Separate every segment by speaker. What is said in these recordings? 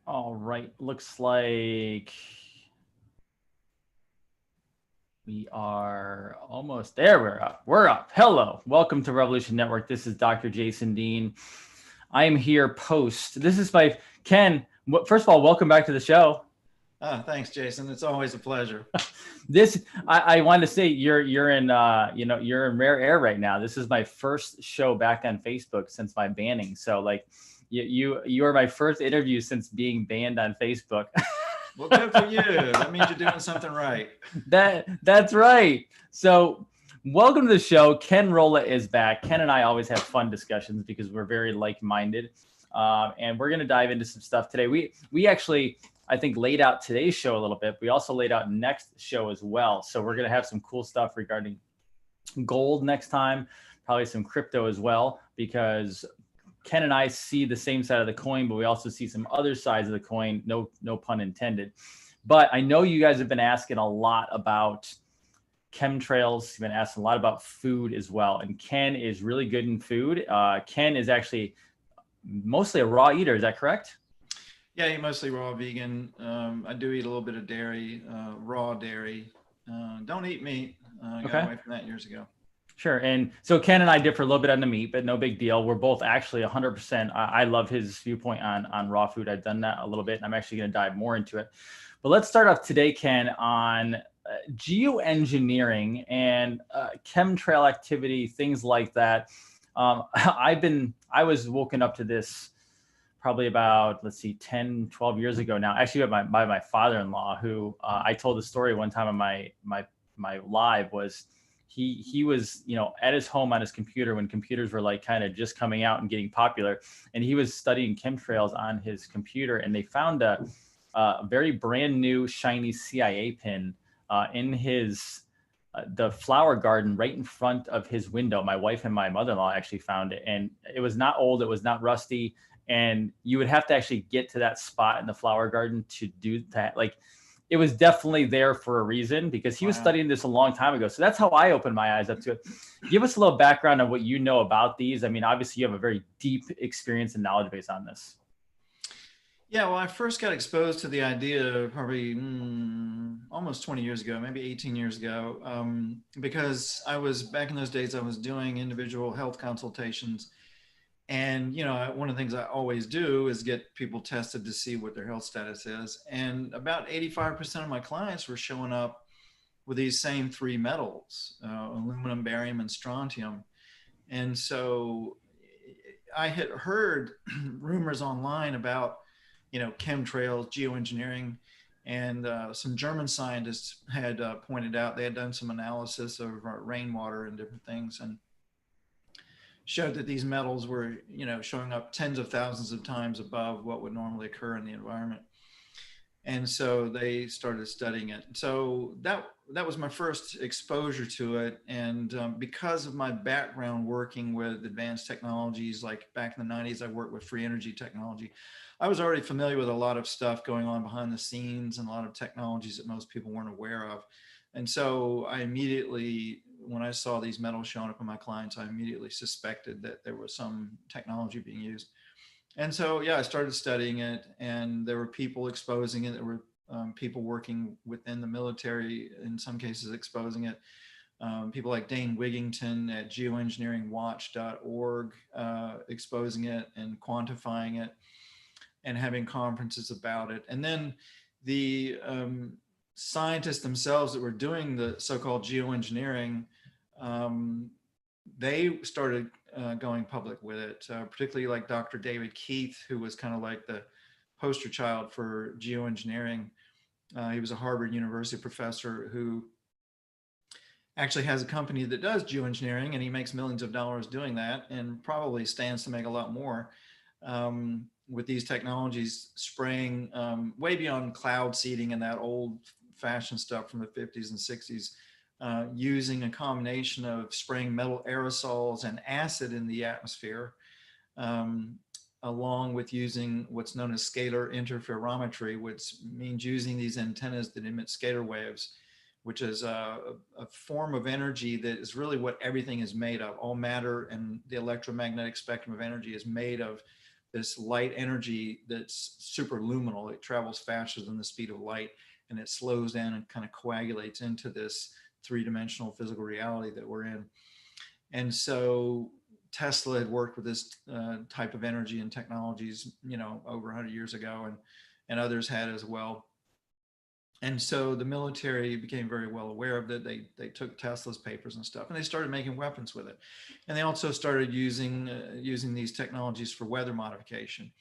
Speaker 1: All right, looks like we are almost there. We're up. We're up. Hello. Welcome to Revolution Network. This is Dr. Jason Dean. I am here post. This is my Ken. First of all, welcome back to the show.
Speaker 2: Thanks, Jason. It's always a pleasure.
Speaker 1: I wanted to say you're in you're in rare air right now. This is my first show back on Facebook since my banning. So like you are my first interview since being banned on Facebook.
Speaker 2: Well, good for you. That means you're doing something right.
Speaker 1: That's right. So, welcome to the show. Ken Rohla is back. Ken and I always have fun discussions because we're very like-minded, and we're going to dive into some stuff today. We actually, I think, laid out today's show a little bit. We also laid out next show as well. So we're going to have some cool stuff regarding gold next time, probably some crypto as well, because Ken and I see the same side of the coin, but we also see some other sides of the coin. No pun intended. But I know you guys have been asking a lot about chemtrails. You've been asking a lot about food as well. And Ken is really good in food. Ken is actually mostly a raw eater. Is that correct?
Speaker 2: Yeah, you mostly raw vegan. I do eat a little bit of dairy, raw dairy. Don't eat meat. I got
Speaker 1: Okay.
Speaker 2: away from that years ago.
Speaker 1: Sure. And so Ken and I differ a little bit on the meat, but no big deal. We're both actually 100%. I love his viewpoint on raw food. I've done that a little bit, and I'm actually going to dive more into it. But let's start off today, Ken, on geoengineering and chemtrail activity, things like that. I was woken up to this probably about, let's see, 10, 12 years ago now, actually by my father-in-law, who I told the story one time on my live. Was he was at his home on his computer when computers were like kind of just coming out and getting popular, and he was studying chemtrails on his computer, and they found a very brand new shiny CIA pin in his the flower garden right in front of his window. My wife and my mother-in-law actually found it, and it was not old, it was not rusty, and you would have to actually get to that spot in the flower garden to do that. Like, it was definitely there for a reason because he was
Speaker 2: Wow.
Speaker 1: studying this a long time ago. So that's how I opened my eyes up to it. Give us a little background on what you know about these. I mean, obviously you have a very deep experience and knowledge base on this.
Speaker 2: Yeah, well, I first got exposed to the idea probably almost 20 years ago, maybe 18 years ago, because I was back in those days, I was doing individual health consultations. And, one of the things I always do is get people tested to see what their health status is. And about 85% of my clients were showing up with these same three metals, aluminum, barium, and strontium. And so I had heard rumors online about, chemtrails, geoengineering, and some German scientists had pointed out they had done some analysis of rainwater and different things, and showed that these metals were, showing up tens of thousands of times above what would normally occur in the environment. And so they started studying it. So that was my first exposure to it. And because of my background working with advanced technologies, like back in the 90s, I worked with free energy technology. I was already familiar with a lot of stuff going on behind the scenes and a lot of technologies that most people weren't aware of. And so I immediately, when I saw these metals showing up in my clients, I immediately suspected that there was some technology being used. And so, yeah, I started studying it, and there were people exposing it. There were people working within the military, in some cases, exposing it. People like Dane Wigington at geoengineeringwatch.org exposing it and quantifying it and having conferences about it. And then the scientists themselves that were doing the so-called geoengineering, um, they started going public with it, particularly like Dr. David Keith, who was kind of like the poster child for geoengineering. He was a Harvard University professor who actually has a company that does geoengineering, and he makes millions of dollars doing that, and probably stands to make a lot more with these technologies, spraying way beyond cloud seeding and that old fashioned stuff from the 50s and 60s, using a combination of spraying metal aerosols and acid in the atmosphere, um, along with using what's known as scalar interferometry, which means using these antennas that emit scalar waves, which is a form of energy that is really what everything is made of. All matter and the electromagnetic spectrum of energy is made of this light energy that's superluminal. It travels faster than the speed of light, and it slows down and kind of coagulates into this three-dimensional physical reality that we're in. And so Tesla had worked with this type of energy and technologies, over 100 years ago, and others had as well. And so the military became very well aware of that. They took Tesla's papers and stuff, and they started making weapons with it. And they also started using these technologies for weather modification.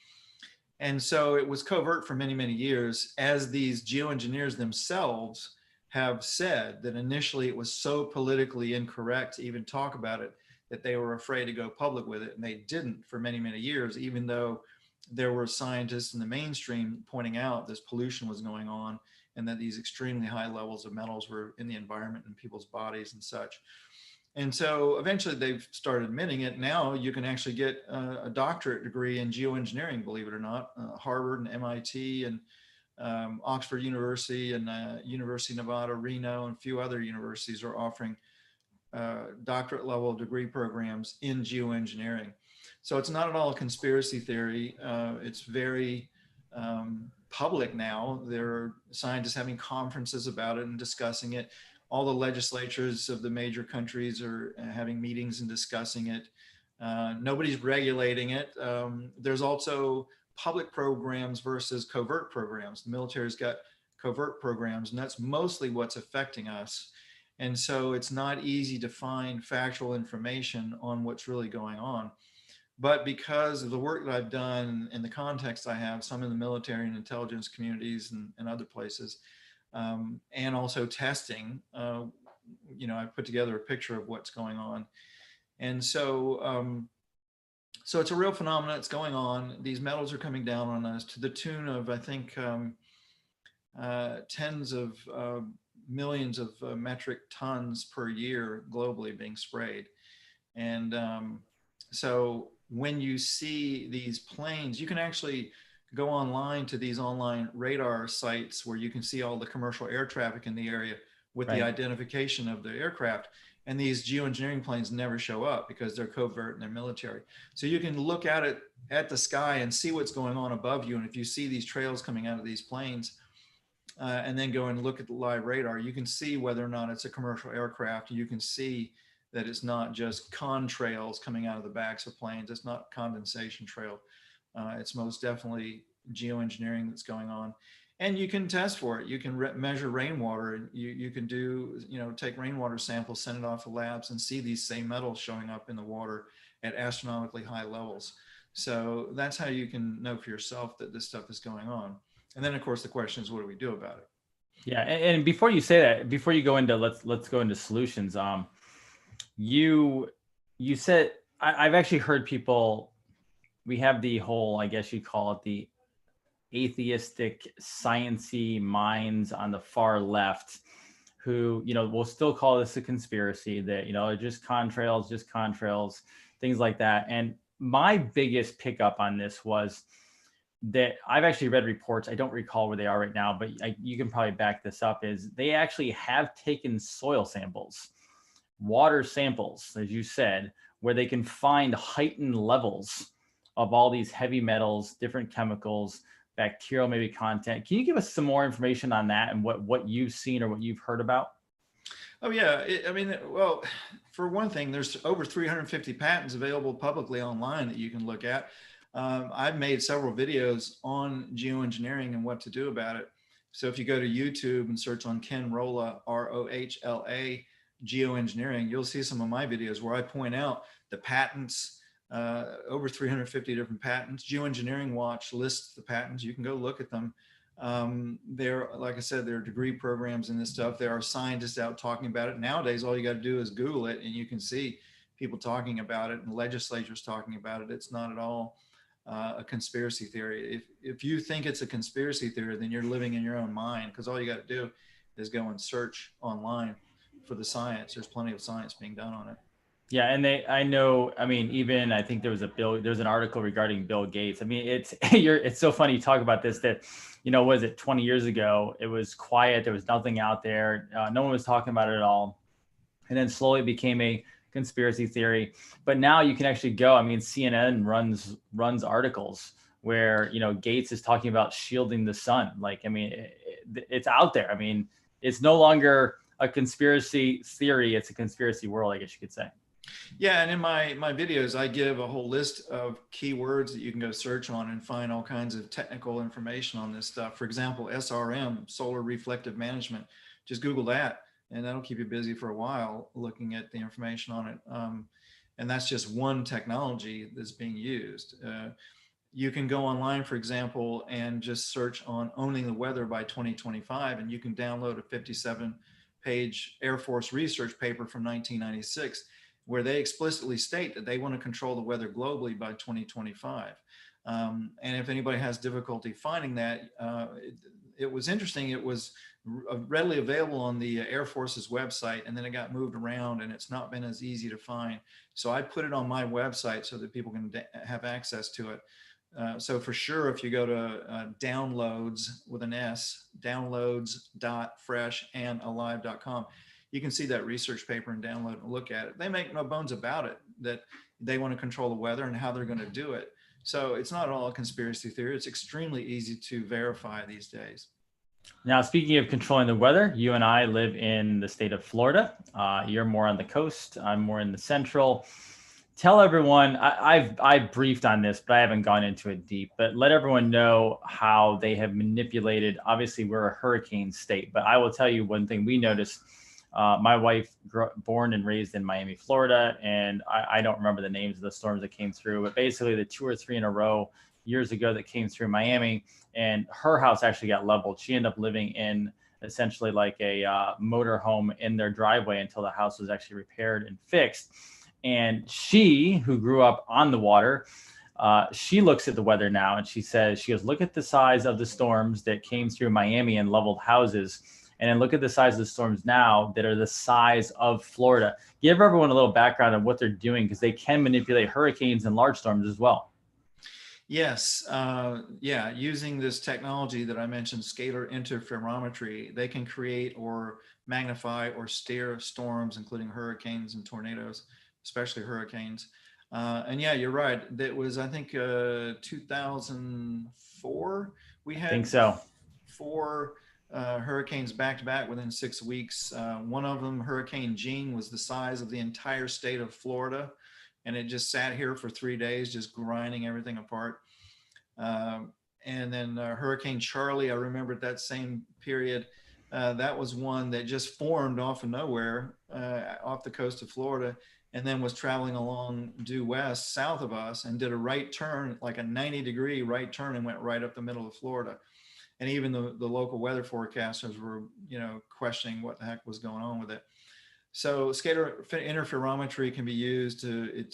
Speaker 2: And so it was covert for many, many years, as these geoengineers themselves have said that initially it was so politically incorrect to even talk about it that they were afraid to go public with it. And they didn't for many, many years, even though there were scientists in the mainstream pointing out this pollution was going on and that these extremely high levels of metals were in the environment and people's bodies and such. And so eventually they've started admitting it. Now you can actually get a doctorate degree in geoengineering, believe it or not. Harvard and MIT and Oxford University and University of Nevada, Reno, and a few other universities are offering doctorate level degree programs in geoengineering. So it's not at all a conspiracy theory. It's very public now. There are scientists having conferences about it and discussing it. All the legislatures of the major countries are having meetings and discussing it. Nobody's regulating it. There's also public programs versus covert programs. The military's got covert programs, and that's mostly what's affecting us. And so it's not easy to find factual information on what's really going on. But because of the work that I've done and the context I have, some in the military and intelligence communities and other places, and also testing, I put together a picture of what's going on. And so, so it's a real phenomenon that's going on. These metals are coming down on us to the tune of, I think, tens of millions of metric tons per year globally being sprayed. And so when you see these planes, you can actually go online to these online radar sites where you can see all the commercial air traffic in the area with the identification of the aircraft. And these geoengineering planes never show up because they're covert and they're military. So you can look at it at the sky and see what's going on above you. And if you see these trails coming out of these planes, and then go and look at the live radar, you can see whether or not it's a commercial aircraft. You can see that it's not just contrails coming out of the backs of planes. It's not condensation trail. It's most definitely geoengineering that's going on. And you can test for it. You can measure rainwater. You can do, take rainwater samples, send it off to labs, and see these same metals showing up in the water at astronomically high levels. So that's how you can know for yourself that this stuff is going on. And then, of course, the question is, what do we do about it?
Speaker 1: Yeah, and before you say that, before you go into let's go into solutions. You said I've actually heard people. We have the whole, I guess you call it the atheistic, science-y minds on the far left, who will still call this a conspiracy. That just contrails, things like that. And my biggest pickup on this was that I've actually read reports, I don't recall where they are right now, but you can probably back this up, is they actually have taken soil samples, water samples, as you said, where they can find heightened levels of all these heavy metals, different chemicals, bacterial maybe content. Can you give us some more information on that and what you've seen or what you've heard about?
Speaker 2: Oh, yeah. Well, for one thing, there's over 350 patents available publicly online that you can look at. I've made several videos on geoengineering and what to do about it. So if you go to YouTube and search on Ken Rohla, Rohla, geoengineering, you'll see some of my videos where I point out the patents, over 350 different patents. Geoengineering Watch lists the patents. You can go look at them. There, like I said, there are degree programs in this stuff. There are scientists out talking about it. Nowadays, all you got to do is Google it and you can see people talking about it and legislatures talking about it. It's not at all a conspiracy theory. If you think it's a conspiracy theory, then you're living in your own mind, because all you got to do is go and search online for the science. There's plenty of science being done on it.
Speaker 1: Yeah, and even I think there's an article regarding Bill Gates. I mean, it's so funny you talk about this, that, was it 20 years ago? It was quiet. There was nothing out there. No one was talking about it at all. And then slowly it became a conspiracy theory. But now you can actually go. I mean, CNN runs articles where, you know, Gates is talking about shielding the sun. Like, I mean, it's out there. I mean, it's no longer a conspiracy theory; it's a conspiracy world, I guess you could say.
Speaker 2: Yeah, and in my videos, I give a whole list of keywords that you can go search on and find all kinds of technical information on this stuff. For example, SRM, solar reflective management. Just Google that, and that'll keep you busy for a while looking at the information on it. And that's just one technology that's being used. You can go online, for example, and just search on owning the weather by 2025, and you can download a 57-page Air Force research paper from 1996 where they explicitly state that they want to control the weather globally by 2025. And if anybody has difficulty finding that, it was interesting. It was readily available on the Air Force's website, and then it got moved around, and it's not been as easy to find. So I put it on my website so that people can have access to it. So for sure, if you go to downloads with an S, downloads.freshandalive.com, you can see that research paper and download and look at it. They make no bones about it that they want to control the weather and how they're going to do it. So it's not all a conspiracy theory. It's extremely easy to verify these days.
Speaker 1: Now, speaking of controlling the weather, you and I live in the state of Florida. You're more on the coast. I'm more in the central. Tell everyone, I've briefed on this, but I haven't gone into it deep. But let everyone know how they have manipulated. Obviously, we're a hurricane state, but I will tell you one thing we noticed. My wife, born and raised in Miami, Florida, and I don't remember the names of the storms that came through, but basically the 2 or 3 in a row years ago that came through Miami, and her house actually got leveled. She ended up living in essentially like a motor home in their driveway until the house was actually repaired and fixed. And she, who grew up on the water, she looks at the weather now and she goes, look at the size of the storms that came through Miami and leveled houses. And then look at the size of the storms now that are the size of Florida. Give everyone a little background on what they're doing, because they can manipulate hurricanes and large storms as well.
Speaker 2: Yes. Yeah. Using this technology that I mentioned, scalar interferometry, they can create or magnify or steer storms, including hurricanes and tornadoes, especially hurricanes. And yeah, you're right. That was, I think, 2004. We had,
Speaker 1: I think so.
Speaker 2: 4 hurricanes back to back within 6 weeks. One of them, Hurricane Jean, was the size of the entire state of Florida, and it just sat here for 3 days, just grinding everything apart. And then Hurricane Charlie, I remember at that same period, that was one that just formed off of nowhere, off the coast of Florida, and then was traveling along due west south of us and did a right turn, like a 90-degree right turn, and went right up the middle of Florida. And even the local weather forecasters were, questioning what the heck was going on with it. So scalar interferometry can be used to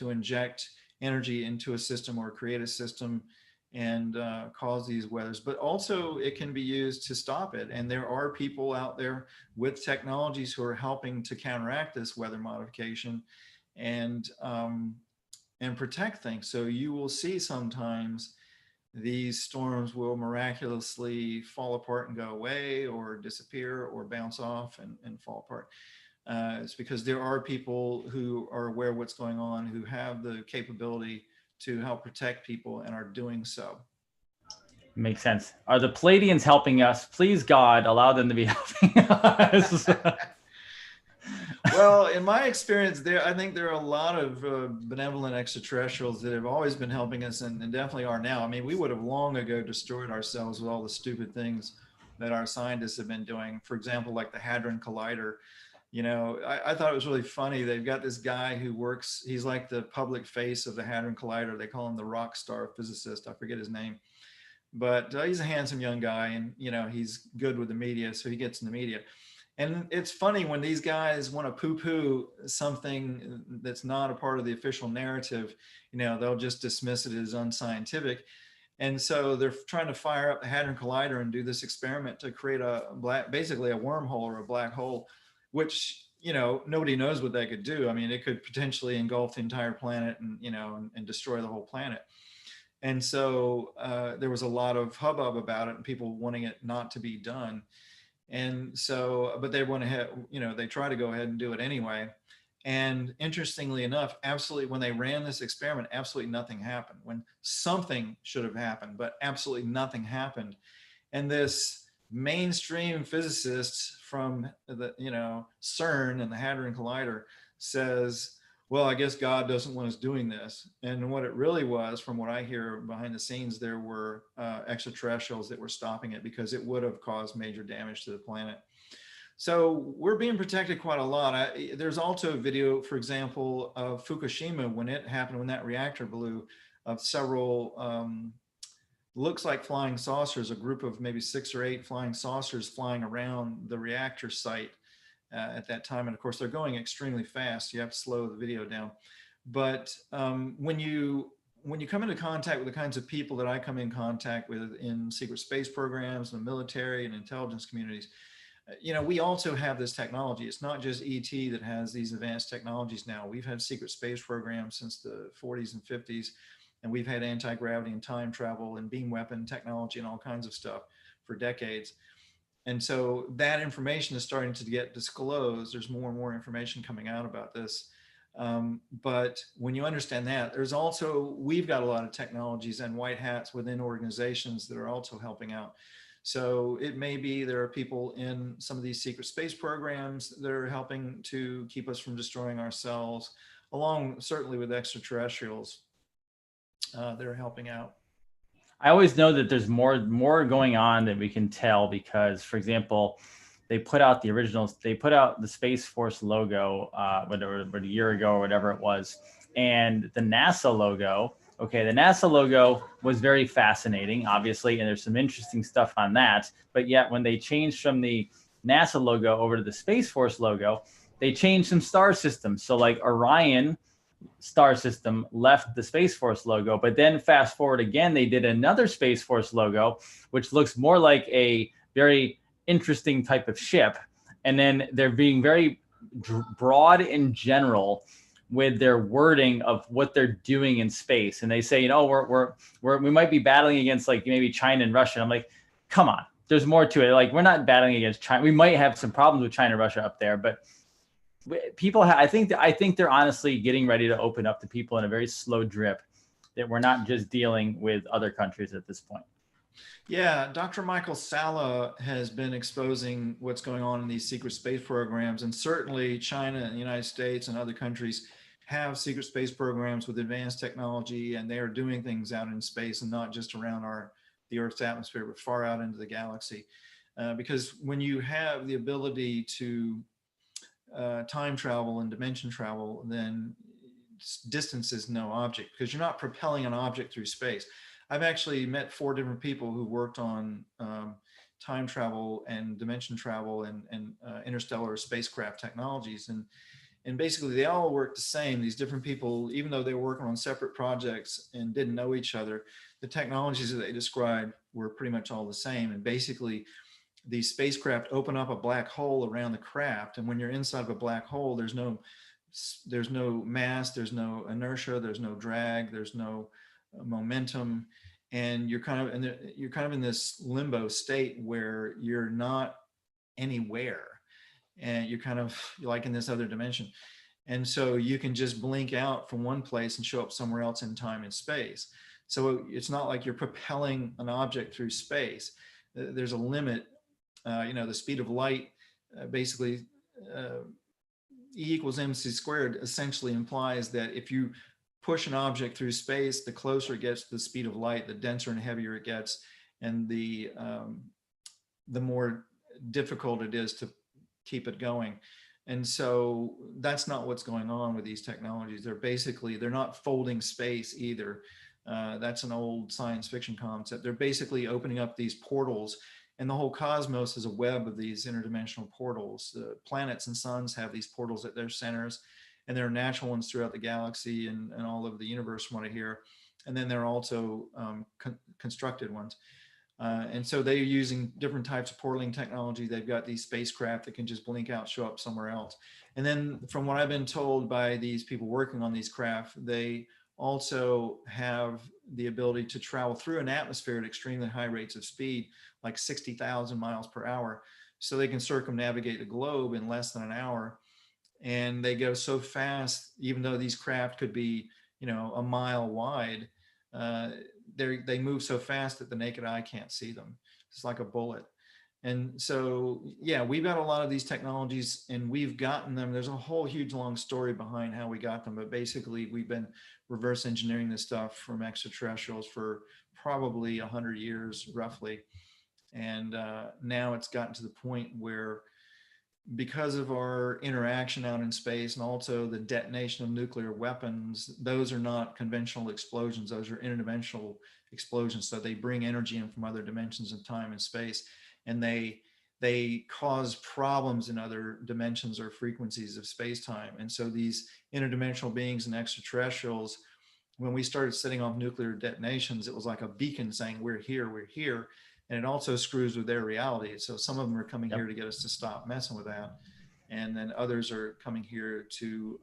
Speaker 2: inject energy into a system or create a system and cause these weathers, but also it can be used to stop it. And there are people out there with technologies who are helping to counteract this weather modification and protect things. So you will see sometimes these storms will miraculously fall apart and go away, or disappear, or bounce off and fall apart. It's because there are people who are aware of what's going on, who have the capability to help protect people and are doing so.
Speaker 1: Makes sense. Are the Palladians helping us? Please, God, allow them to be helping us.
Speaker 2: Well, in my experience, I think there are a lot of benevolent extraterrestrials that have always been helping us, and definitely are now. I mean, we would have long ago destroyed ourselves with all the stupid things that our scientists have been doing. For example, like the Hadron Collider. I thought it was really funny. They've got this guy who works, he's like the public face of the Hadron Collider. They call him the rock star physicist. I forget his name, but he's a handsome young guy, and, he's good with the media. So he gets in the media. And it's funny when these guys want to poo-poo something that's not a part of the official narrative, they'll just dismiss it as unscientific. And so they're trying to fire up the Hadron Collider and do this experiment to create basically a wormhole or a black hole, which, nobody knows what that could do. I mean, it could potentially engulf the entire planet and, and destroy the whole planet. And so there was a lot of hubbub about it and people wanting it not to be done. And so, but they went ahead, they try to go ahead and do it anyway. And interestingly enough, absolutely, when they ran this experiment, absolutely nothing happened. When something should have happened, but absolutely nothing happened. And this mainstream physicist from the, CERN and the Hadron Collider says, well, I guess God doesn't want us doing this. And what it really was, from what I hear behind the scenes, there were extraterrestrials that were stopping it because it would have caused major damage to the planet. So we're being protected quite a lot. There's also a video, for example, of Fukushima when it happened, when that reactor blew, of several looks like flying saucers, a group of maybe 6 or 8 flying saucers flying around the reactor site at that time. And of course, they're going extremely fast. You have to slow the video down. But when you come into contact with the kinds of people that I come in contact with in secret space programs, the military and intelligence communities, we also have this technology. It's not just ET that has these advanced technologies now. We've had secret space programs since the 40s and 50s, and we've had anti-gravity and time travel and beam weapon technology and all kinds of stuff for decades. And so that information is starting to get disclosed. There's more and more information coming out about this. But when you understand that, we've got a lot of technologies and white hats within organizations that are also helping out. So it may be there are people in some of these secret space programs that are helping to keep us from destroying ourselves, along certainly with extraterrestrials that are helping out.
Speaker 1: I always know that there's more going on than we can tell because, for example, they put out the Space Force logo, whatever, a year ago or whatever it was, and the NASA logo. Okay, the NASA logo was very fascinating, obviously, and there's some interesting stuff on that. But yet, when they changed from the NASA logo over to the Space Force logo, they changed some star systems. So, like Orion star system left the Space Force logo, but then fast forward again, they did another Space Force logo, which looks more like a very interesting type of ship. And then they're being very broad in general with their wording of what they're doing in space. And they say, we might be battling against like maybe China and Russia. I'm like, come on, there's more to it. Like, we're not battling against China. We might have some problems with China and Russia up there, but I think they're honestly getting ready to open up to people in a very slow drip, that we're not just dealing with other countries at this point.
Speaker 2: Yeah, Dr. Michael Salla has been exposing what's going on in these secret space programs, and certainly China and the United States and other countries have secret space programs with advanced technology, and they are doing things out in space and not just around the Earth's atmosphere, but far out into the galaxy. Because when you have the ability to time travel and dimension travel, then distance is no object, because you're not propelling an object through space. I've actually met 4 different people who worked on time travel and dimension travel and interstellar spacecraft technologies. And basically they all work the same. These different people, even though they were working on separate projects and didn't know each other, the technologies that they described were pretty much all the same. And basically these spacecraft open up a black hole around the craft. And when you're inside of a black hole, there's no mass, there's no inertia, there's no drag, there's no momentum, and you're kind of in this limbo state where you're not anywhere, and you're kind of like in this other dimension. And so you can just blink out from one place and show up somewhere else in time and space. So it's not like you're propelling an object through space. There's a limit. The speed of light, basically, E equals mc squared essentially implies that if you push an object through space, the closer it gets to the speed of light, the denser and heavier it gets, and the more difficult it is to keep it going. And so that's not what's going on with these technologies. They're not folding space either. That's an old science fiction concept. They're basically opening up these portals, and the whole cosmos is a web of these interdimensional portals. The planets and suns have these portals at their centers, and there are natural ones throughout the galaxy and all over the universe from what I hear. And then there are also constructed ones. And so they're using different types of portaling technology. They've got these spacecraft that can just blink out, show up somewhere else. And then from what I've been told by these people working on these craft, they also have the ability to travel through an atmosphere at extremely high rates of speed, like 60,000 miles per hour. So they can circumnavigate the globe in less than an hour. and they go so fast, even though these craft could be, a mile wide. Uh, they move so fast that the naked eye can't see them. It's like a bullet. And so, yeah, we've got a lot of these technologies and we've gotten them. There's a whole huge long story behind how we got them, but basically we've been reverse engineering this stuff from extraterrestrials for probably 100 years roughly. And now it's gotten to the point where, because of our interaction out in space and also the detonation of nuclear weapons, those are not conventional explosions. Those are interdimensional explosions. So they bring energy in from other dimensions of time and space, and they cause problems in other dimensions or frequencies of space-time. And so these interdimensional beings and extraterrestrials, when we started setting off nuclear detonations, it was like a beacon saying, we're here, we're here. And it also screws with their reality. So some of them are coming here to get us to stop messing with that. And then others are coming here to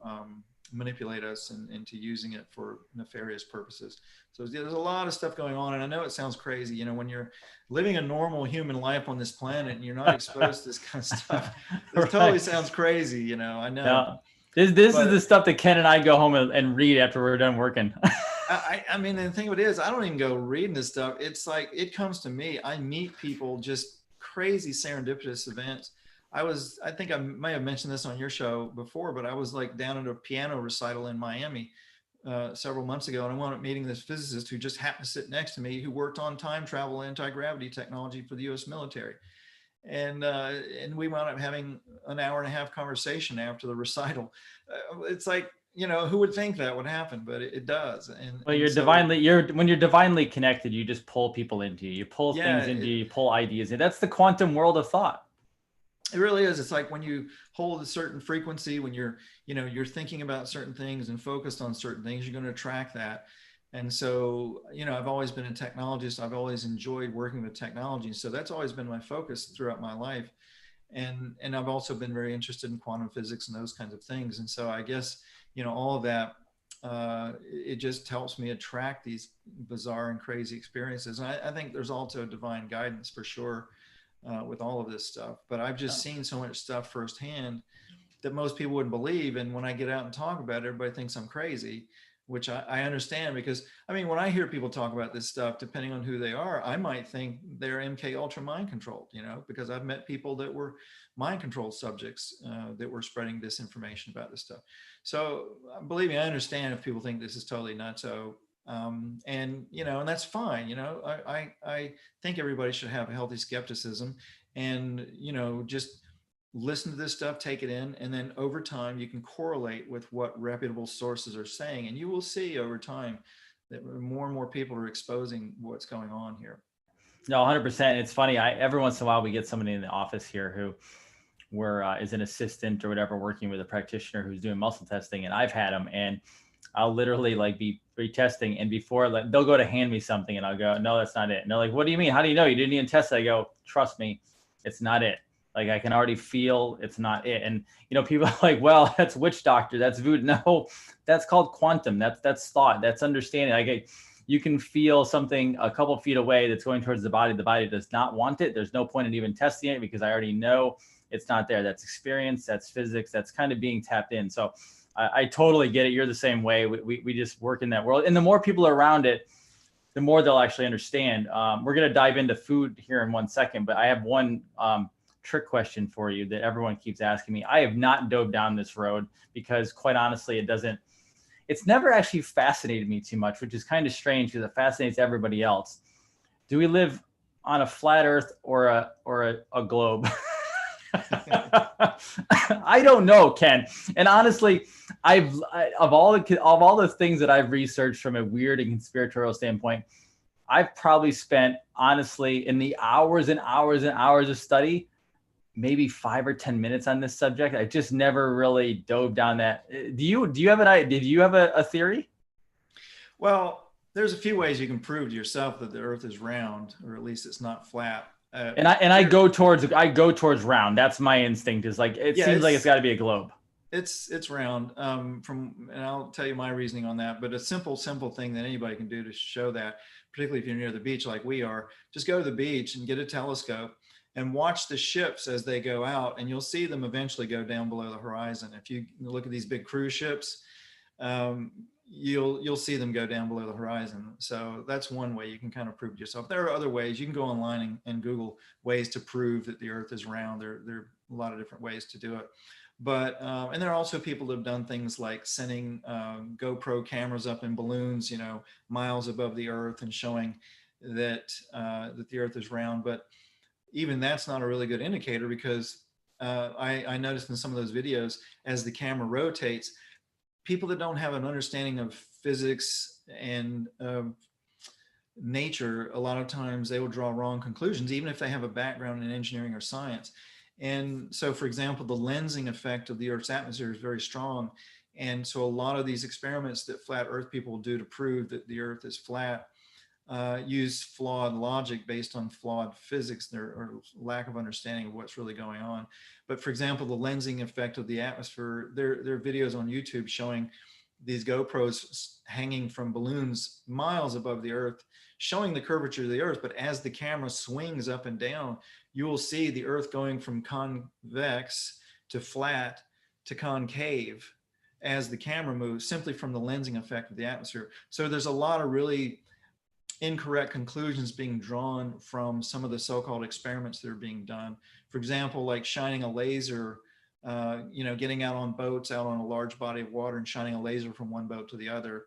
Speaker 2: manipulate us and into using it for nefarious purposes. So there's a lot of stuff going on. And I know it sounds crazy, when you're living a normal human life on this planet and you're not exposed to this kind of stuff, this totally sounds crazy, I know.
Speaker 1: Yeah. This is the stuff that Ken and I go home and read after we're done working.
Speaker 2: I mean, the thing of it is, I don't even go reading this stuff. It's like, it comes to me. I meet people, just crazy serendipitous events. I think I may have mentioned this on your show before, but I was like down at a piano recital in Miami several months ago, and I wound up meeting this physicist who just happened to sit next to me, who worked on time travel anti-gravity technology for the U.S. military. And we wound up having an hour and a half conversation after the recital. It's like, who would think that would happen, but it does. And
Speaker 1: well, when you're divinely connected, you just pull people into you. You pull things into you. You pull ideas in. That's the quantum world of thought.
Speaker 2: It really is. It's like when you hold a certain frequency, when you're thinking about certain things and focused on certain things, you're going to attract that. And so, I've always been a technologist. I've always enjoyed working with technology. So that's always been my focus throughout my life. And I've also been very interested in quantum physics and those kinds of things. And so I guess, all of that, it just helps me attract these bizarre and crazy experiences. And I think there's also divine guidance for sure with all of this stuff. But I've just seen so much stuff firsthand that most people wouldn't believe. And when I get out and talk about it, everybody thinks I'm crazy, which I understand, because I mean, when I hear people talk about this stuff, depending on who they are, I might think they're MK Ultra mind controlled, because I've met people that were mind controlled subjects that were spreading disinformation about this stuff. So believe me, I understand if people think this is totally nutso. And that's fine. I think everybody should have a healthy skepticism and, just listen to this stuff, take it in, and then over time you can correlate with what reputable sources are saying, and you will see over time that more and more people are exposing what's going on here.
Speaker 1: No, 100%. It's funny. Every once in a while we get somebody in the office here who is an assistant or whatever, working with a practitioner who's doing muscle testing, and I've had them, and I'll literally like be retesting, and before they'll go to hand me something, and I'll go, no, that's not it. And they're like, what do you mean? How do you know? You didn't even test it. I go, trust me, it's not it. Like, I can already feel it's not it. And, people are like, well, that's witch doctor. That's voodoo. No, that's called quantum. That's thought. That's understanding. Like, you can feel something a couple feet away that's going towards the body. The body does not want it. There's no point in even testing it because I already know it's not there. That's experience. That's physics. That's kind of being tapped in. So I totally get it. You're the same way. We just work in that world. And the more people are around it, the more they'll actually understand. We're going to dive into food here in 1 second, but I have one trick question for you that everyone keeps asking me. I have not dove down this road because, quite honestly, it's never actually fascinated me too much, which is kind of strange because it fascinates everybody else. Do we live on a flat earth or a globe? I don't know, Ken. And honestly, of all the things that I've researched from a weird and conspiratorial standpoint, I've probably spent, honestly, in the hours and hours and hours of study, maybe 5 or 10 minutes on this subject. I just never really dove down that. Do you have an idea? Did you have a theory?
Speaker 2: Well, there's a few ways you can prove to yourself that the earth is round, or at least it's not flat.
Speaker 1: I go towards round. That's my instinct, is like, it seems like it's got to be a globe.
Speaker 2: It's round. And I'll tell you my reasoning on that, but a simple thing that anybody can do to show that, particularly if you're near the beach like we are, just go to the beach and get a telescope and watch the ships as they go out, and you'll see them eventually go down below the horizon. If you look at these big cruise ships, you'll see them go down below the horizon. So that's one way you can kind of prove it yourself. There are other ways. You can go online and Google ways to prove that the Earth is round. There are a lot of different ways to do it. But and there are also people that have done things like sending GoPro cameras up in balloons, you know, miles above the Earth, and showing that that the Earth is round. But even that's not a really good indicator, because I noticed in some of those videos, as the camera rotates, people that don't have an understanding of physics and nature, a lot of times they will draw wrong conclusions, even if they have a background in engineering or science. And so, for example, the lensing effect of the Earth's atmosphere is very strong. And so a lot of these experiments that flat Earth people do to prove that the Earth is flat use flawed logic based on flawed physics, or lack of understanding of what's really going on. But for example, the lensing effect of the atmosphere, there are videos on YouTube showing these GoPros hanging from balloons miles above the Earth, showing the curvature of the Earth. But as the camera swings up and down, you will see the Earth going from convex to flat to concave as the camera moves, simply from the lensing effect of the atmosphere. So there's a lot of really incorrect conclusions being drawn from some of the so-called experiments that are being done. For example, like shining a laser, you know, getting out on boats out on a large body of water and shining a laser from one boat to the other.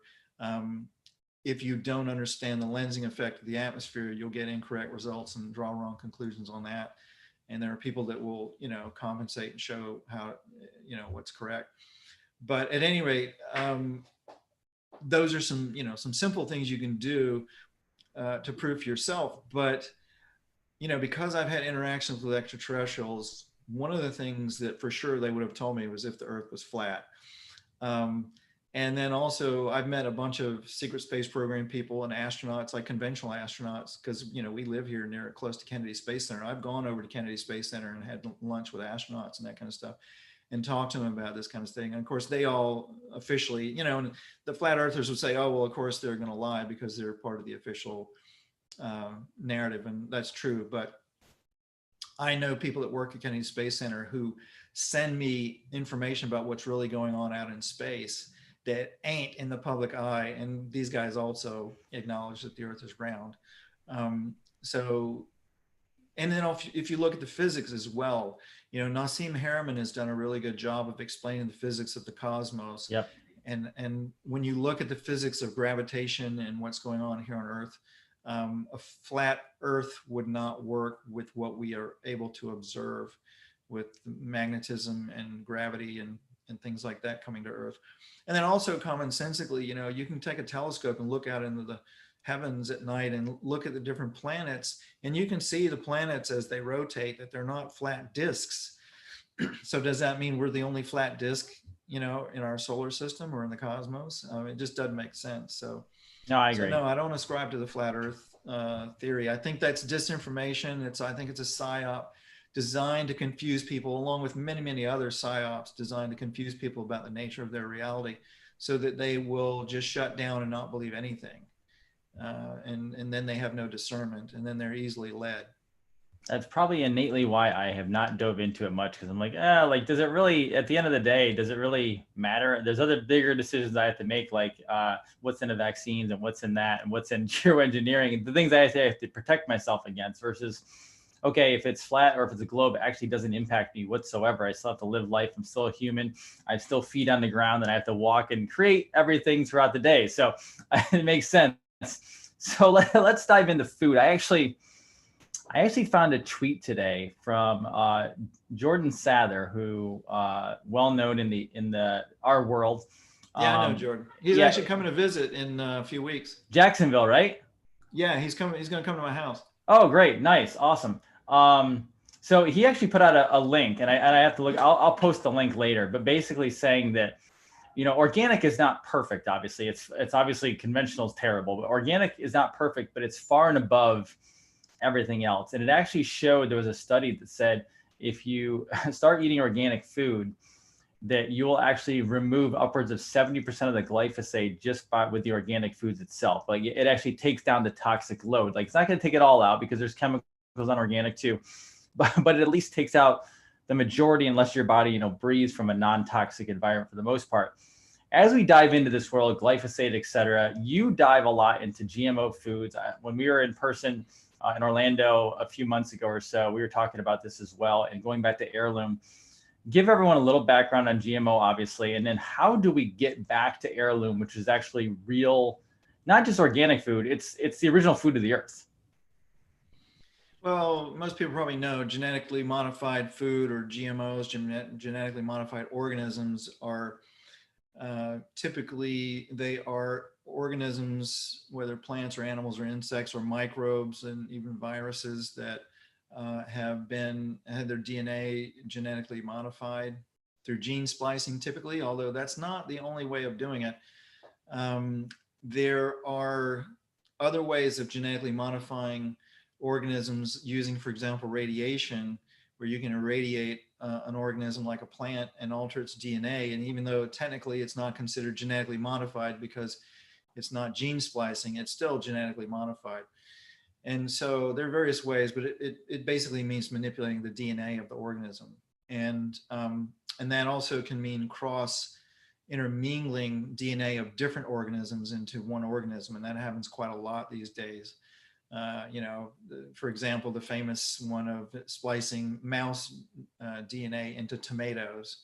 Speaker 2: If you don't understand the lensing effect of the atmosphere, you'll get incorrect results and draw wrong conclusions on that. And there are people that will, you know, compensate and show how, you know, what's correct. But at any rate, those are some, you know, some simple things you can do to prove for yourself. But, you know, because I've had interactions with extraterrestrials, one of the things that for sure they would have told me was if the Earth was flat. And then also I've met a bunch of secret space program people and astronauts, like conventional astronauts, because, you know, we live here near close to Kennedy Space Center. I've gone over to Kennedy Space Center and had lunch with astronauts and that kind of stuff, and talk to them about this kind of thing. And of course, they all officially, you know, and the flat earthers would say, oh, well, of course they're going to lie because they're part of the official narrative. And that's true. But I know people that work at Kennedy Space Center who send me information about what's really going on out in space that ain't in the public eye. And these guys also acknowledge that the Earth is round. So, and then if you look at the physics as well, you know, Nassim Haramein has done a really good job of explaining the physics of the cosmos.
Speaker 1: Yep.
Speaker 2: And when you look at the physics of gravitation and what's going on here on Earth, a flat Earth would not work with what we are able to observe with magnetism and gravity and things like that coming to Earth. And then also commonsensically, you know, you can take a telescope and look out into the heavens at night and look at the different planets, and you can see the planets as they rotate, that they're not flat disks. So does that mean we're the only flat disk, you know, in our solar system or in the cosmos? It just doesn't make sense. So
Speaker 1: no, I agree.
Speaker 2: So no, I don't ascribe to the flat Earth theory. I think that's disinformation. I think it's a psyop designed to confuse people, along with many, many other psyops designed to confuse people about the nature of their reality, so that they will just shut down and not believe anything. And then they have no discernment, and then they're easily led.
Speaker 1: That's probably innately why I have not dove into it much, because I'm like, does it really, at the end of the day, does it really matter? There's other bigger decisions I have to make, like what's in the vaccines and what's in that and what's in geoengineering, and the things I have to protect myself against, versus, okay, if it's flat or if it's a globe, it actually doesn't impact me whatsoever. I still have to live life. I'm still a human. I still feed on the ground, and I have to walk and create everything throughout the day. So it makes sense. So let's dive into food. I actually found a tweet today from Jordan Sather, who well known in our world.
Speaker 2: Yeah, I know Jordan. He's actually coming to visit in a few weeks.
Speaker 1: Jacksonville, right?
Speaker 2: Yeah, he's coming. He's going to come to my house.
Speaker 1: Oh, great, nice, awesome. So he actually put out a link, and I have to look. I'll post the link later. But basically saying that, you know, organic is not perfect. Obviously, it's obviously conventional is terrible, but organic is not perfect, but it's far and above everything else. And it actually showed, there was a study that said if you start eating organic food, that you will actually remove upwards of 70% of the glyphosate just with the organic foods itself. Like it actually takes down the toxic load. Like it's not going to take it all out, because there's chemicals on organic too, but it at least takes out the majority, unless your body, breathes from a non-toxic environment for the most part. As we dive into this world, glyphosate, et cetera, you dive a lot into GMO foods. When we were in person in Orlando a few months ago or so, we were talking about this as well. And going back to heirloom, give everyone a little background on GMO, obviously, and then how do we get back to heirloom, which is actually real, not just organic food, it's the original food of the earth.
Speaker 2: Well, most people probably know genetically modified food or GMOs, genetically modified organisms, are typically they are organisms, whether plants or animals or insects or microbes and even viruses that have had their DNA genetically modified through gene splicing, typically, although that's not the only way of doing it. Um, there are other ways of genetically modifying organisms using, for example, radiation, where you can irradiate an organism like a plant and alter its DNA. And even though technically it's not considered genetically modified because it's not gene splicing, it's still genetically modified. And so there are various ways, but it basically means manipulating the DNA of the organism. And that also can mean cross intermingling DNA of different organisms into one organism. And that happens quite a lot these days. For example, the famous one of splicing mouse DNA into tomatoes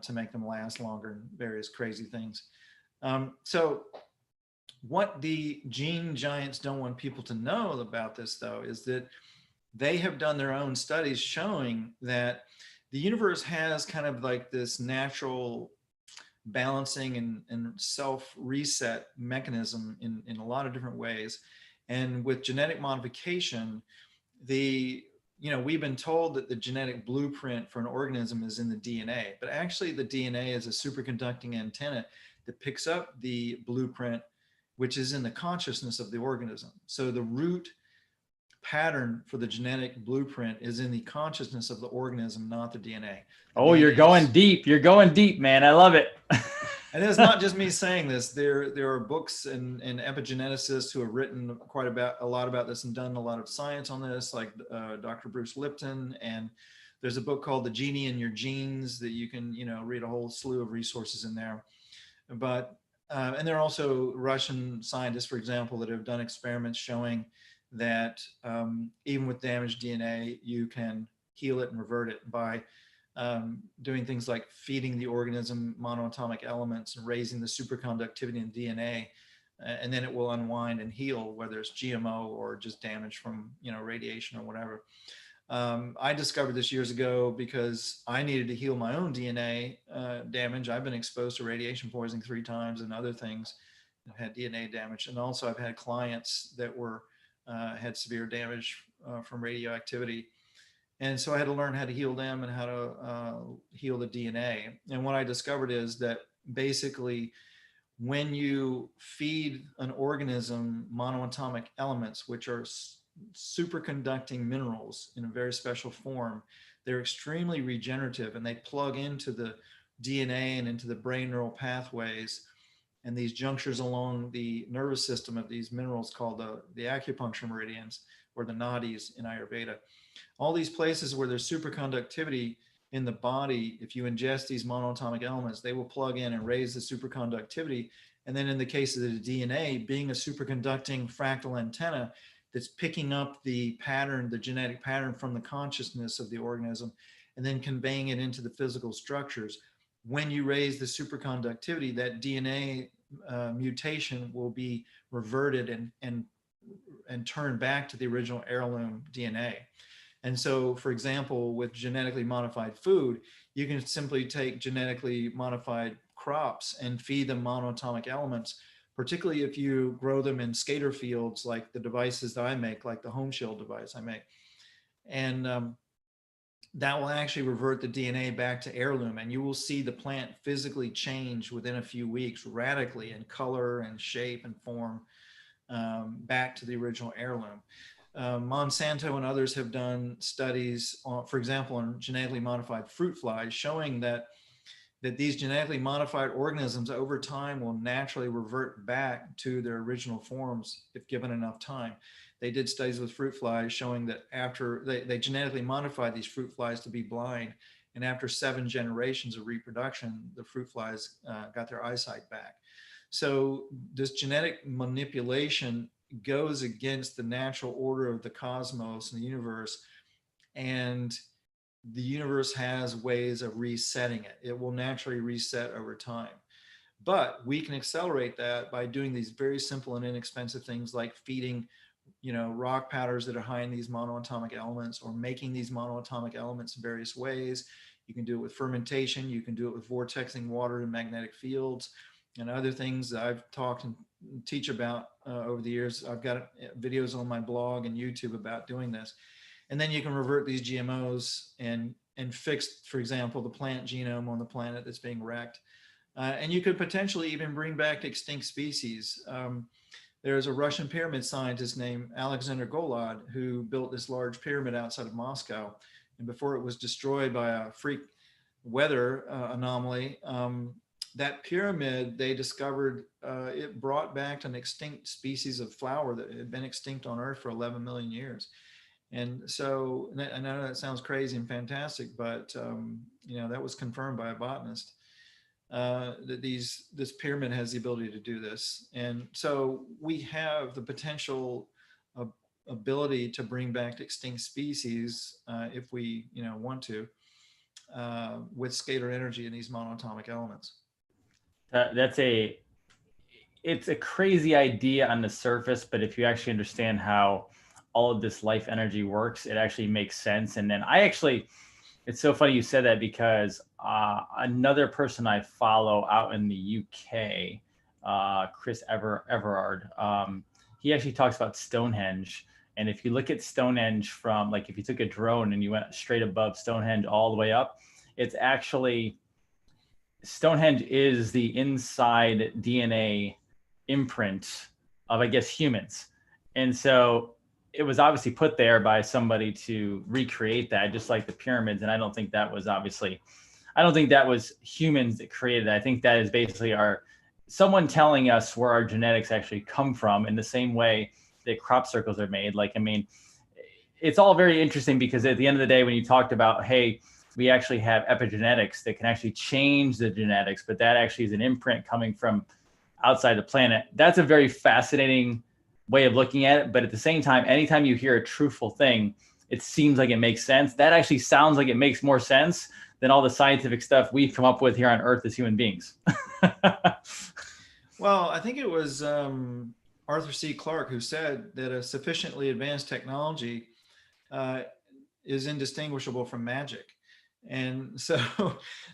Speaker 2: to make them last longer and various crazy things. So what the gene giants don't want people to know about this, though, is that they have done their own studies showing that the universe has kind of like this natural balancing and self-reset mechanism in a lot of different ways. And with genetic modification, we've been told that the genetic blueprint for an organism is in the DNA, but actually the DNA is a superconducting antenna that picks up the blueprint, which is in the consciousness of the organism. So the root pattern for the genetic blueprint is in the consciousness of the organism, not the DNA.
Speaker 1: Oh, you're going deep. You're going deep, man. I love it.
Speaker 2: And it's not just me saying this. There are books and epigeneticists who have written a lot about this and done a lot of science on this, like Dr. Bruce Lipton. And there's a book called The Genie in Your Genes that you can, read a whole slew of resources in there. But and there are also Russian scientists, for example, that have done experiments showing that even with damaged DNA, you can heal it and revert it by doing things like feeding the organism monoatomic elements and raising the superconductivity in DNA, and then it will unwind and heal, whether it's GMO or just damage from radiation or whatever. I discovered this years ago because I needed to heal my own DNA damage. I've been exposed to radiation poisoning 3 times and other things. I've had DNA damage, and also I've had clients that had severe damage from radioactivity. And so I had to learn how to heal them and how to heal the DNA. And what I discovered is that basically when you feed an organism monoatomic elements, which are superconducting minerals in a very special form, they're extremely regenerative, and they plug into the DNA and into the brain neural pathways and these junctures along the nervous system of these minerals called the acupuncture meridians, or the nadis in Ayurveda. All these places where there's superconductivity in the body, if you ingest these monoatomic elements, they will plug in and raise the superconductivity. And then in the case of the DNA, being a superconducting fractal antenna that's picking up the pattern, the genetic pattern from the consciousness of the organism, and then conveying it into the physical structures. When you raise the superconductivity, that DNA mutation will be reverted and turned back to the original heirloom DNA. And so, for example, with genetically modified food, you can simply take genetically modified crops and feed them monoatomic elements, particularly if you grow them in skater fields like the devices that I make, like the home shield device I make. And that will actually revert the DNA back to heirloom, and you will see the plant physically change within a few weeks radically in color and shape and form back to the original heirloom. Monsanto and others have done studies, for example, on genetically modified fruit flies, showing that these genetically modified organisms over time will naturally revert back to their original forms if given enough time. they did studies with fruit flies showing that after they genetically modified these fruit flies to be blind, and after 7 generations of reproduction, the fruit flies got their eyesight back. So this genetic manipulation goes against the natural order of the cosmos and the universe, and the universe has ways of resetting it. It will naturally reset over time. But we can accelerate that by doing these very simple and inexpensive things like feeding, rock powders that are high in these monoatomic elements, or making these monoatomic elements in various ways. You can do it with fermentation. You can do it with vortexing water in magnetic fields and other things that I've talked and teach about over the years. I've got videos on my blog and YouTube about doing this. And then you can revert these GMOs and fix, for example, the plant genome on the planet that's being wrecked. And you could potentially even bring back extinct species. There's a Russian pyramid scientist named Alexander Golod who built this large pyramid outside of Moscow. And before it was destroyed by a freak weather anomaly, that pyramid, they discovered it brought back an extinct species of flower that had been extinct on Earth for 11 million years. And so, I know that sounds crazy and fantastic, but that was confirmed by a botanist. That this pyramid has the ability to do this. And so we have the potential ability to bring back extinct species if we want to, with scalar energy in these monatomic elements.
Speaker 1: It's a crazy idea on the surface, but if you actually understand how all of this life energy works, it actually makes sense. And then it's so funny you said that, because another person I follow out in the UK, Chris Everard, he actually talks about Stonehenge. And if you look at Stonehenge from, like, if you took a drone and you went straight above Stonehenge all the way up, it's actually, Stonehenge is the inside DNA imprint of, I guess, humans. And so it was obviously put there by somebody to recreate that, just like the pyramids. And I don't think that was humans that created it. I think that is basically someone telling us where our genetics actually come from, in the same way that crop circles are made. Like, I mean, it's all very interesting, because at the end of the day, when you talked about, hey, we actually have epigenetics that can actually change the genetics, but that actually is an imprint coming from outside the planet. That's a very fascinating way of looking at it. But at the same time, anytime you hear a truthful thing, it seems like it makes sense. That actually sounds like it makes more sense than all the scientific stuff we've come up with here on Earth as human beings.
Speaker 2: Well, I think it was Arthur C. Clarke who said that a sufficiently advanced technology is indistinguishable from magic. And so,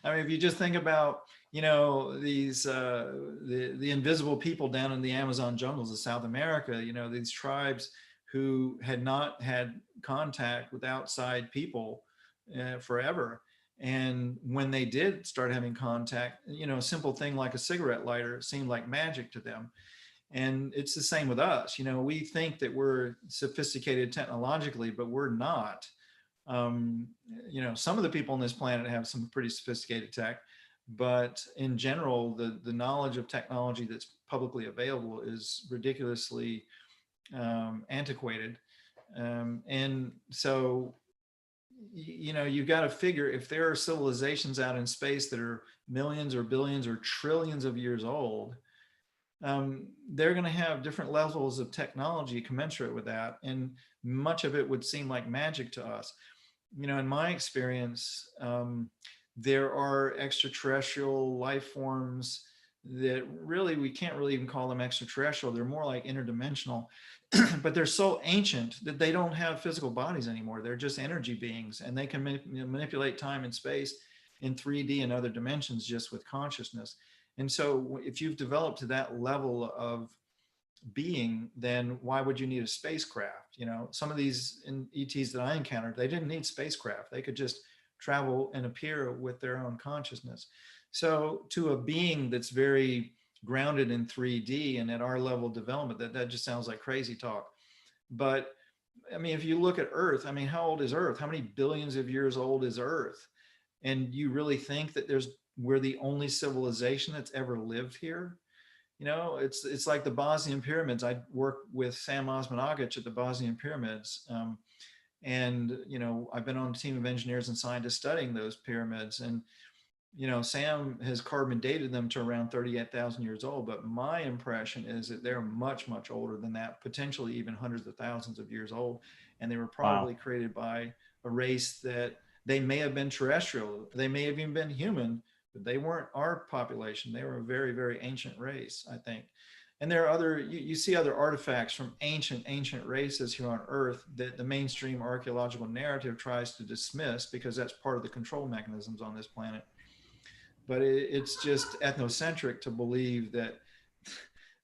Speaker 2: I mean, if you just think about, these the invisible people down in the Amazon jungles of South America, these tribes who had not had contact with outside people forever. And when they did start having contact, a simple thing like a cigarette lighter seemed like magic to them. And it's the same with us. We think that we're sophisticated technologically, but we're not. Some of the people on this planet have some pretty sophisticated tech, but in general, the knowledge of technology that's publicly available is ridiculously antiquated. And so, you've got to figure, if there are civilizations out in space that are millions or billions or trillions of years old, they're going to have different levels of technology commensurate with that. And much of it would seem like magic to us. In my experience, there are extraterrestrial life forms that really, we can't really even call them extraterrestrial. They're more like interdimensional, but they're so ancient that they don't have physical bodies anymore. They're just energy beings, and they can manipulate time and space in 3D and other dimensions just with consciousness. And so if you've developed to that level of being, then why would you need a spacecraft? Some of these ETs that I encountered, they didn't need spacecraft. They could just travel and appear with their own consciousness. So to a being that's very grounded in 3D and at our level of development, that just sounds like crazy talk. But I mean, if you look at Earth, I mean, how old is Earth? How many billions of years old is Earth? And you really think that we're the only civilization that's ever lived here? It's like the Bosnian pyramids. I worked with Sam Osmanagic at the Bosnian pyramids. And, I've been on a team of engineers and scientists studying those pyramids. And, Sam has carbon dated them to around 38,000 years old. But my impression is that they're much, much older than that, potentially even hundreds of thousands of years old. And they were
Speaker 1: Wow.
Speaker 2: probably created by a race that they may have been terrestrial. They may have even been human, but they weren't our population. They were a very, very ancient race, I think. And there are you see other artifacts from ancient races here on Earth that the mainstream archaeological narrative tries to dismiss because that's part of the control mechanisms on this planet. But it's just ethnocentric to believe that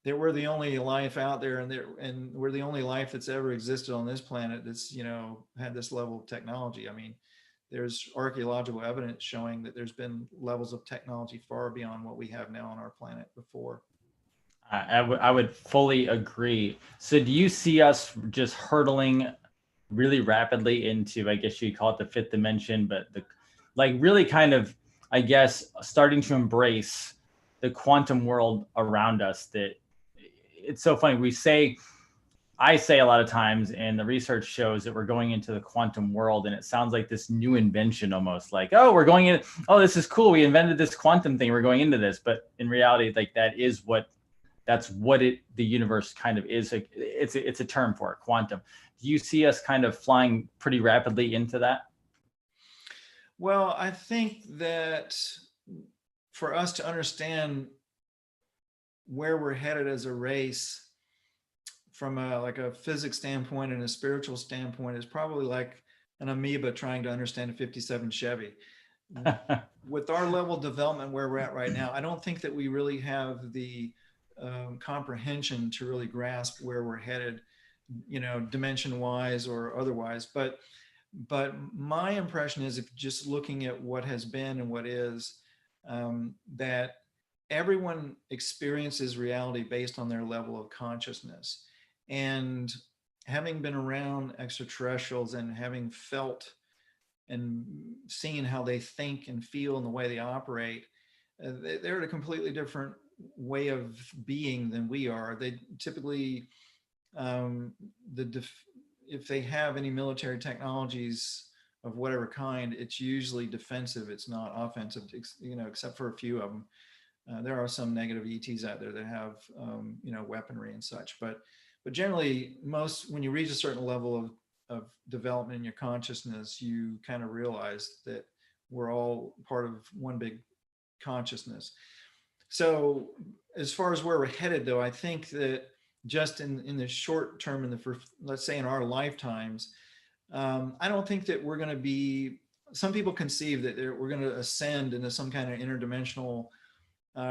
Speaker 2: we're the only life out there, and we're the only life that's ever existed on this planet that's had this level of technology. I mean, there's archaeological evidence showing that there's been levels of technology far beyond what we have now on our planet before.
Speaker 1: I would fully agree. So do you see us just hurtling really rapidly into, I guess you call it the fifth dimension, but the like really kind of, I guess, starting to embrace the quantum world around us? That it's so funny. I say a lot of times, and the research shows that we're going into the quantum world, and it sounds like this new invention almost like, oh, we're going in. Oh, this is cool. We invented this quantum thing. We're going into this. But in reality, like that's what the universe kind of is. It's a term for it, quantum. Do you see us kind of flying pretty rapidly into that?
Speaker 2: Well, I think that for us to understand where we're headed as a race from a physics standpoint and a spiritual standpoint is probably like an amoeba trying to understand a 57 Chevy. With our level of development where we're at right now, I don't think that we really have the comprehension to really grasp where we're headed, dimension wise or otherwise. But my impression is, if just looking at what has been and what is, that everyone experiences reality based on their level of consciousness. And having been around extraterrestrials and having felt and seeing how they think and feel and the way they operate, they're at a completely different way of being than we are. They typically, um, if they have any military technologies of whatever kind, it's usually defensive. It's not offensive, except for a few of them. There are some negative ETs out there that have, weaponry and such, but generally, when you reach a certain level of development in your consciousness, you kind of realize that we're all part of one big consciousness. So, as far as where we're headed, though, I think that just in the short term, let's say in our lifetimes, I don't think that we're going to be. Some people conceive that we're going to ascend into some kind of interdimensional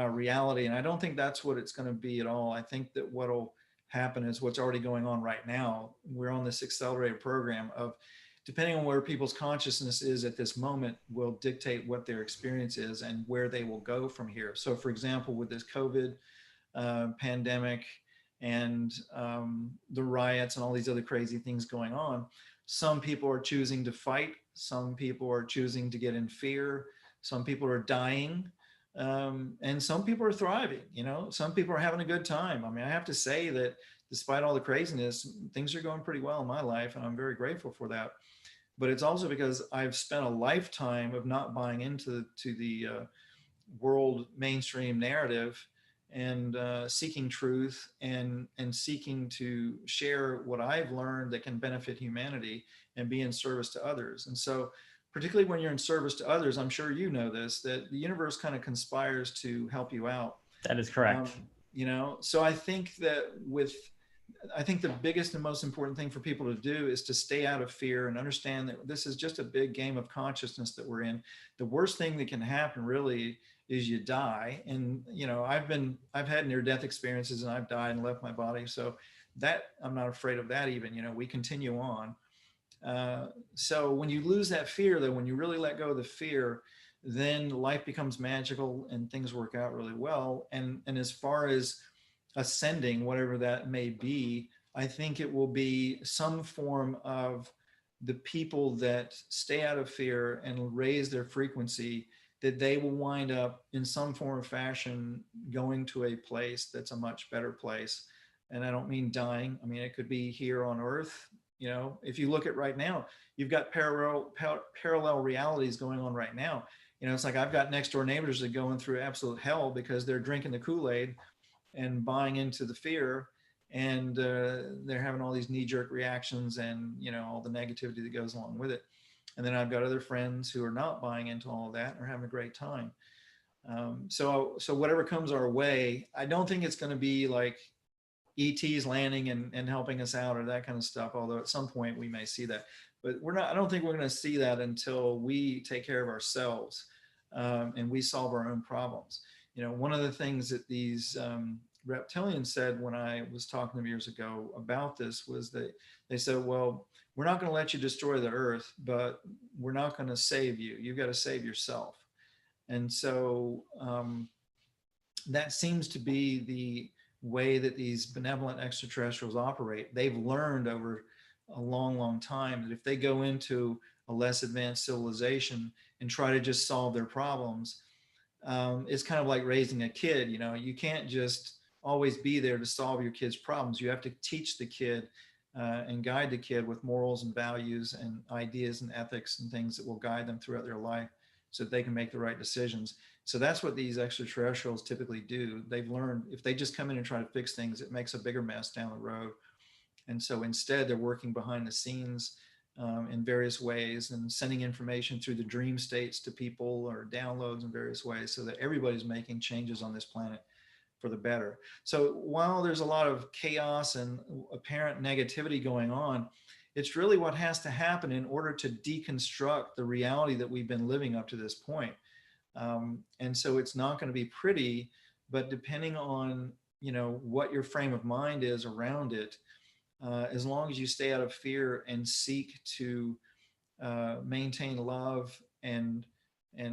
Speaker 2: reality, and I don't think that's what it's going to be at all. I think that what'll happen is what's already going on right now. We're on this accelerated program of, depending on where people's consciousness is at this moment, will dictate what their experience is and where they will go from here. So, for example, with this COVID pandemic and the riots and all these other crazy things going on, some people are choosing to fight, some people are choosing to get in fear, some people are dying, and some people are thriving. Some people are having a good time. I mean, I have to say that despite all the craziness, things are going pretty well in my life, and I'm very grateful for that. But it's also because I've spent a lifetime of not buying into the world mainstream narrative, and seeking truth, and seeking to share what I've learned that can benefit humanity and be in service to others. And so, particularly when you're in service to others, I'm sure you know this, that the universe kind of conspires to help you out.
Speaker 1: That is correct.
Speaker 2: So I think that I think the biggest and most important thing for people to do is to stay out of fear and understand that this is just a big game of consciousness that we're in. The worst thing that can happen really is you die. And, I've had near death experiences, and I've died and left my body. So that I'm not afraid of that even, we continue on. So when you lose that fear, though, when you really let go of the fear, then life becomes magical and things work out really well. And as far as ascending, whatever that may be, I think it will be some form of the people that stay out of fear and raise their frequency that they will wind up in some form or fashion going to a place that's a much better place. And I don't mean dying. I mean, it could be here on Earth. You know, if you look at right now, you've got parallel realities going on right now. You know, it's like I've got next door neighbors that are going through absolute hell because they're drinking the Kool-Aid and buying into the fear, and they're having all these knee-jerk reactions and, you know, all the negativity that goes along with it. And then I've got other friends who are not buying into all of that and are having a great time. So whatever comes our way, I don't think it's going to be like ET's landing and helping us out or that kind of stuff. Although at some point we may see that, but I don't think we're going to see that until we take care of ourselves, and we solve our own problems. You know, one of the things that these reptilians said when I was talking to them years ago about this was that they said, well, we're not going to let you destroy the earth, but we're not going to save you. You've got to save yourself. And so that seems to be the way that these benevolent extraterrestrials operate. They've learned over a long, long time that if they go into a less advanced civilization and try to just solve their problems, it's kind of like raising a kid. You know, you can't just always be there to solve your kid's problems. You have to teach the kid and guide the kid with morals and values and ideas and ethics and things that will guide them throughout their life so that they can make the right decisions. So that's what these extraterrestrials typically do. They've learned if they just come in and try to fix things, it makes a bigger mess down the road. And so instead, they're working behind the scenes in various ways and sending information through the dream states to people or downloads in various ways so that everybody's making changes on this planet for the better. So while there's a lot of chaos and apparent negativity going on, it's really what has to happen in order to deconstruct the reality that we've been living up to this point. And so it's not going to be pretty, but depending on, you know, what your frame of mind is around it, as long as you stay out of fear and seek to maintain love and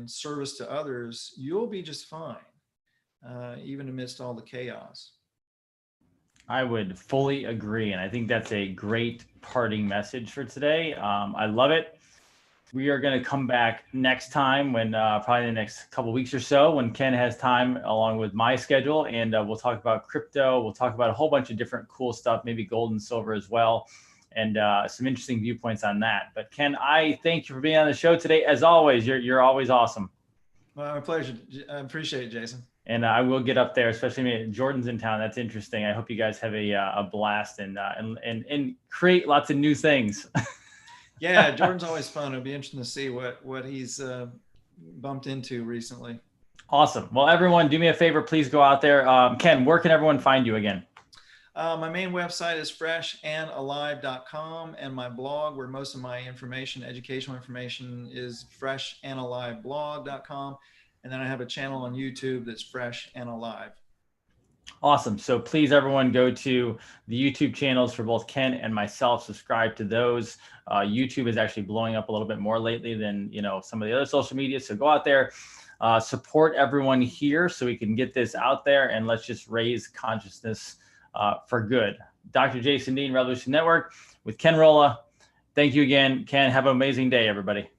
Speaker 2: service to others, you'll be just fine, even amidst all the chaos.
Speaker 1: I would fully agree. And I think that's a great parting message for today. I love it. We are going to come back next time when probably the next couple weeks or so when Ken has time along with my schedule. And we'll talk about crypto. We'll talk about a whole bunch of different cool stuff, maybe gold and silver as well. And some interesting viewpoints on that. But Ken, I thank you for being on the show today. As always, you're always awesome.
Speaker 2: Well, my pleasure. I appreciate it, Jason.
Speaker 1: And I will get up there, especially Jordan's in town. That's interesting. I hope you guys have a blast and create lots of new things.
Speaker 2: Yeah, Jordan's always fun. It'll be interesting to see what he's bumped into recently.
Speaker 1: Awesome. Well, everyone, do me a favor. Please go out there. Ken, where can everyone find you again?
Speaker 2: My main website is freshandalive.com, and my blog, where most of my information, educational information, is freshandaliveblog.com. And then I have a channel on YouTube that's Fresh and Alive.
Speaker 1: Awesome. So please, everyone, go to the YouTube channels for both Ken and myself. Subscribe to those. YouTube is actually blowing up a little bit more lately than, you know, some of the other social media. So go out there, support everyone here so we can get this out there, and let's just raise consciousness for good. Dr. Jason Dean, Revolution Network with Ken Rohla. Thank you again, Ken. Have an amazing day, everybody.